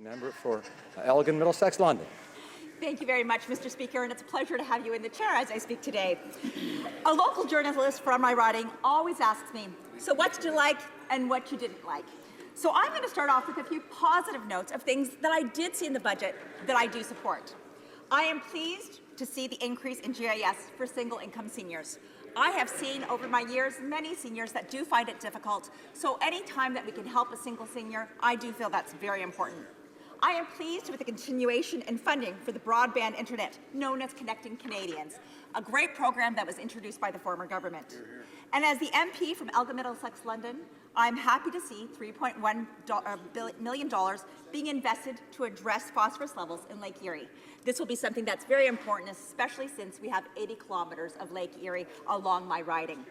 Member for Elgin, Middlesex, London. Thank you very much, Mr. Speaker, and it's a pleasure to have you in the chair as I speak today. A local journalist from my riding always asks me, so what did you like and what you didn't like? So I'm going to start off with a few positive notes of things that I did see in the budget that I do support. I am pleased to see the increase in GIS for single-income seniors. I have seen over my years many seniors that do find it difficult, so any time that we can help a single senior, I do feel that's very important. I am pleased with the continuation and funding for the broadband internet, known as Connecting Canadians, a great program that was introduced by the former government. And as the MP from Elgin, Middlesex, London, I'm happy to see $3.1 million being invested to address phosphorus levels in Lake Erie. This will be something that's very important, especially since we have 80 kilometers of Lake Erie along my riding.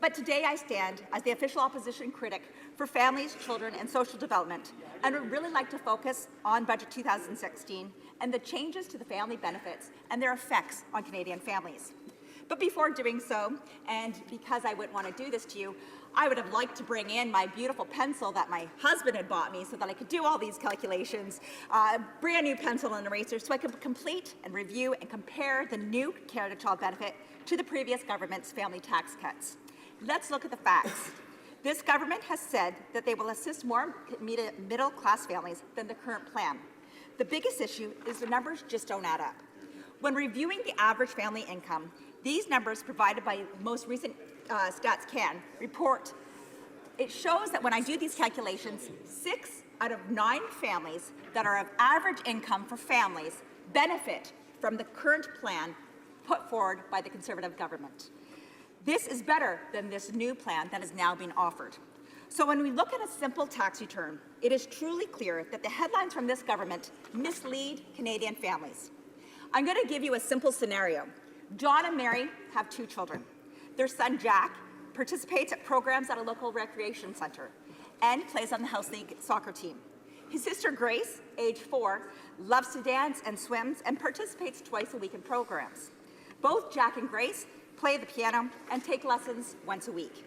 But today I stand as the official opposition critic for families, children, and social development, and would really like to focus on Budget 2016 and the changes to the family benefits and their effects on Canadian families. But before doing so, and because I wouldn't want to do this to you, I would have liked to bring in my beautiful pencil that my husband had bought me so that I could do all these calculations, brand new pencil and eraser, so I could complete and review and compare the new Canada Child Benefit to the previous government's family tax cuts. Let's look at the facts. This government has said that they will assist more middle-class families than the current plan. The biggest issue is the numbers just don't add up. When reviewing the average family income, these numbers provided by the most recent Stats Can report, it shows that when I do these calculations, 6 out of 9 families that are of average income for families benefit from the current plan put forward by the Conservative government. This is better than this new plan that is now being offered. So when we look at a simple tax return, it is truly clear that the headlines from this government mislead Canadian families. I'm going to give you a simple scenario. John and Mary have 2 children. Their son, Jack, participates at programs at a local recreation center and plays on the House League soccer team. His sister, Grace, age 4, loves to dance and swims and participates twice a week in programs. Both Jack and Grace play the piano and take lessons once a week.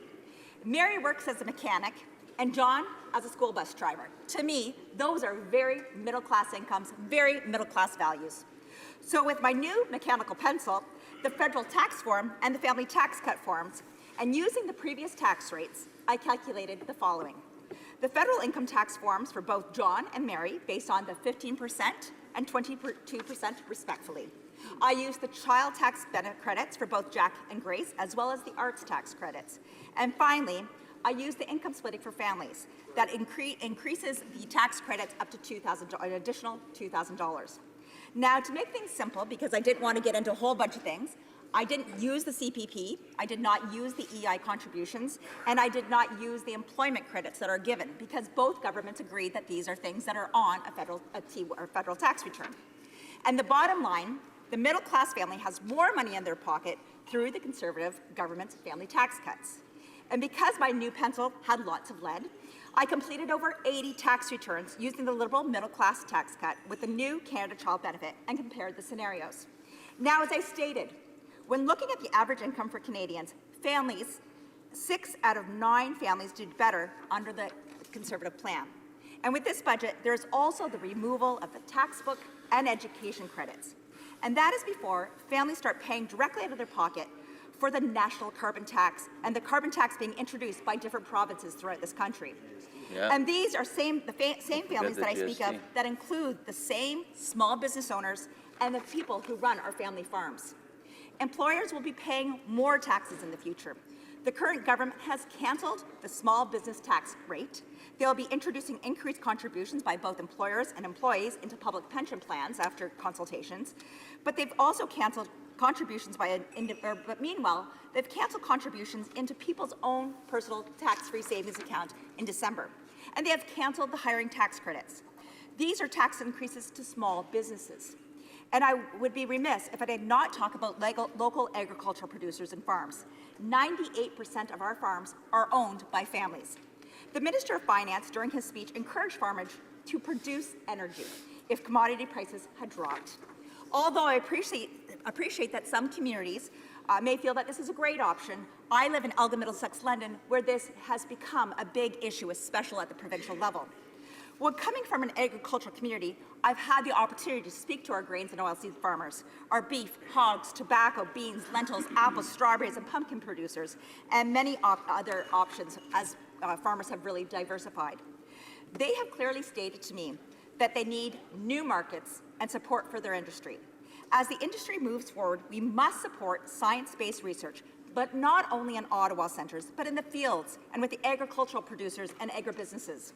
Mary works as a mechanic and John as a school bus driver. To me, those are very middle-class incomes, very middle-class values. So with my new mechanical pencil, the federal tax form, and the family tax cut forms, and using the previous tax rates, I calculated the following. The federal income tax forms for both John and Mary, based on the 15% and 22% respectively. I used the child tax benefit credits for both Jack and Grace, as well as the arts tax credits. And finally, I used the income splitting for families that increases the tax credits up to an additional $2,000. Now, to make things simple, because I didn't want to get into a whole bunch of things, I didn't use the CPP, I did not use the EI contributions, and I did not use the employment credits that are given, because both governments agreed that these are things that are on a federal tax return. And the bottom line, the middle-class family has more money in their pocket through the Conservative government's family tax cuts. And because my new pencil had lots of lead, I completed over 80 tax returns using the Liberal middle-class tax cut with the new Canada Child Benefit and compared the scenarios. Now, as I stated, when looking at the average income for Canadians, families, 6 out of 9 families did better under the Conservative plan. And with this budget, there's also the removal of the tax book and education credits. And that is before families start paying directly out of their pocket for the national carbon tax and the carbon tax being introduced by different provinces throughout this country. Yeah. And these are the same families that I speak of that include the same small business owners and the people who run our family farms. Employers will be paying more taxes in the future. The current government has cancelled the small business tax rate. They'll be introducing increased contributions by both employers and employees into public pension plans after consultations, but they've also cancelled contributions but meanwhile, they've cancelled contributions into people's own personal tax-free savings account in December, and they have cancelled the hiring tax credits. These are tax increases to small businesses. And I would be remiss if I did not talk about local agricultural producers and farms. 98% of our farms are owned by families. The Minister of Finance, during his speech, encouraged farmers to produce energy if commodity prices had dropped. Although I appreciate that some communities may feel that this is a great option, I live in Elgin, Middlesex, London, where this has become a big issue, especially at the provincial level. Well, coming from an agricultural community, I've had the opportunity to speak to our grains and oilseed farmers, our beef, hogs, tobacco, beans, lentils, apples, strawberries, and pumpkin producers, and many other options as farmers have really diversified. They have clearly stated to me that they need new markets and support for their industry. As the industry moves forward, we must support science-based research, but not only in Ottawa centres, but in the fields and with the agricultural producers and agribusinesses.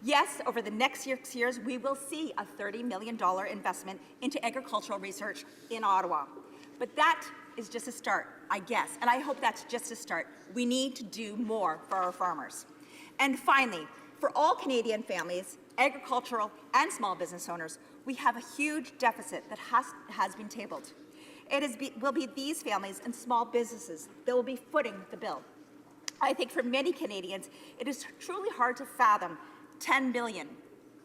Yes, over the next 6 years, we will see a $30 million investment into agricultural research in Ottawa. But that is just a start, I guess, and I hope that's just a start. We need to do more for our farmers. And finally, for all Canadian families, agricultural and small business owners, we have a huge deficit that has been tabled. Will be these families and small businesses that will be footing the bill. I think for many Canadians, it is truly hard to fathom $10 billion,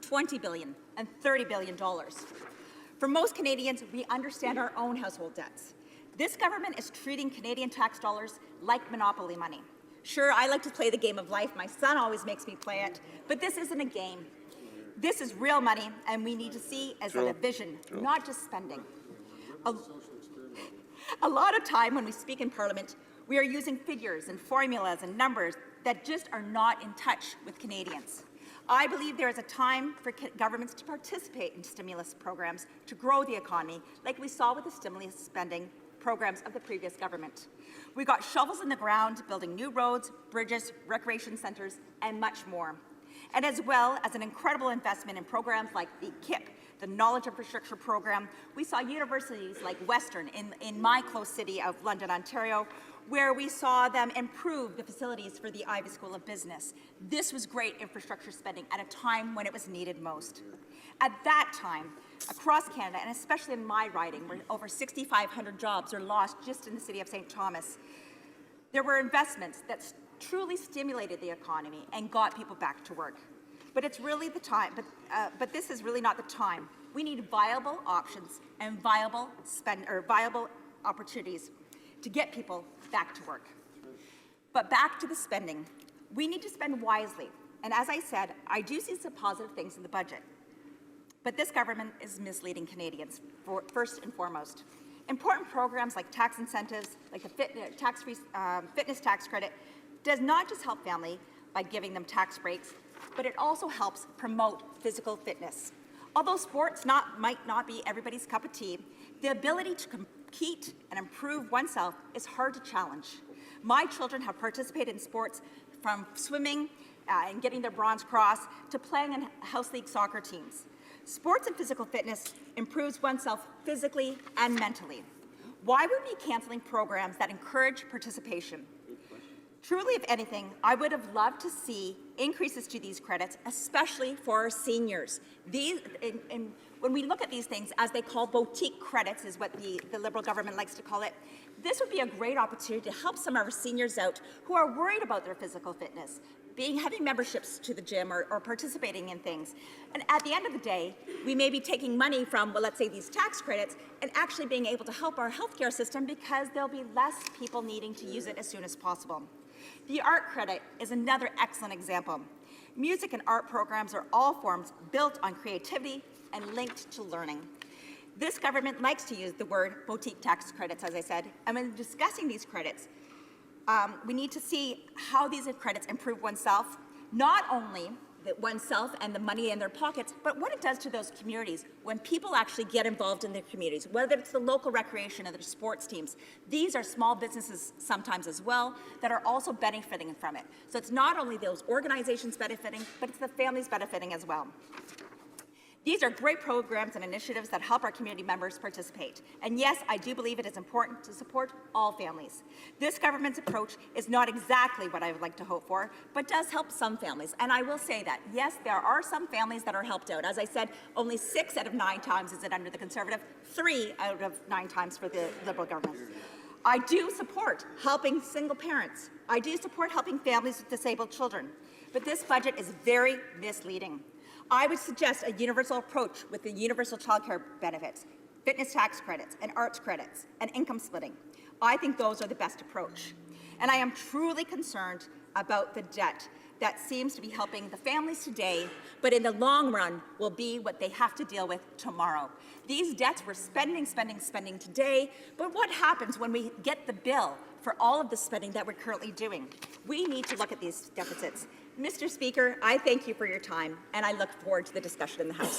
$20 billion, and $30 billion. For most Canadians, we understand our own household debts. This government is treating Canadian tax dollars like monopoly money. Sure, I like to play the game of life. My son always makes me play it, but this isn't a game. This is real money, and we need to see as a vision, not just spending. A lot of time when we speak in Parliament, we are using figures and formulas and numbers that just are not in touch with Canadians. I believe there is a time for governments to participate in stimulus programs to grow the economy, like we saw with the stimulus spending programs of the previous government. We got shovels in the ground, building new roads, bridges, recreation centres, and much more. And as well as an incredible investment in programs like the KIP, the Knowledge Infrastructure Program, we saw universities like Western in my close city of London, Ontario, where we saw them improve the facilities for the Ivey School of Business. This was great infrastructure spending at a time when it was needed most. At that time, across Canada, and especially in my riding, where over 6,500 jobs are lost just in the city of St. Thomas, there were investments that truly stimulated the economy and got people back to work. But it's really the time, but this is really not the time. We need viable options and viable opportunities to get people back to work. But back to the spending. We need to spend wisely. And as I said, I do see some positive things in the budget. But this government is misleading Canadians, first and foremost. Important programs like tax incentives, like the tax-free fitness tax credit, does not just help family by giving them tax breaks, but it also helps promote physical fitness. Although sports might not be everybody's cup of tea, the ability to compete and improve oneself is hard to challenge. My children have participated in sports from swimming and getting their bronze cross to playing in house league soccer teams. Sports and physical fitness improves oneself physically and mentally. Why would we be canceling programs that encourage participation? Truly, if anything, I would have loved to see increases to these credits, especially for our seniors. When we look at these things, as they call boutique credits, is what the Liberal government likes to call it, this would be a great opportunity to help some of our seniors out who are worried about their physical fitness, having memberships to the gym or participating in things. And at the end of the day, we may be taking money from, well, let's say these tax credits and actually being able to help our healthcare system because there'll be less people needing to use it as soon as possible. The art credit is another excellent example. Music and art programs are all forms built on creativity and linked to learning. This government likes to use the word boutique tax credits, as I said, and when discussing these credits, we need to see how these credits improve oneself, not only oneself and the money in their pockets, but what it does to those communities when people actually get involved in their communities, whether it's the local recreation or their sports teams. These are small businesses sometimes as well that are also benefiting from it. So it's not only those organizations benefiting, but it's the families benefiting as well. These are great programs and initiatives that help our community members participate. And yes, I do believe it is important to support all families. This government's approach is not exactly what I would like to hope for, but does help some families. And I will say that, yes, there are some families that are helped out. As I said, only 6 out of 9 times is it under the Conservative, 3 out of 9 times for the Liberal government. I do support helping single parents. I do support helping families with disabled children. But this budget is very misleading. I would suggest a universal approach with the universal childcare benefits, fitness tax credits, and arts credits, and income splitting. I think those are the best approach. And I am truly concerned about the debt that seems to be helping the families today, but in the long run will be what they have to deal with tomorrow. These debts we're spending today, but what happens when we get the bill for all of the spending that we're currently doing? We need to look at these deficits. Mr. Speaker, I thank you for your time, and I look forward to the discussion in the House.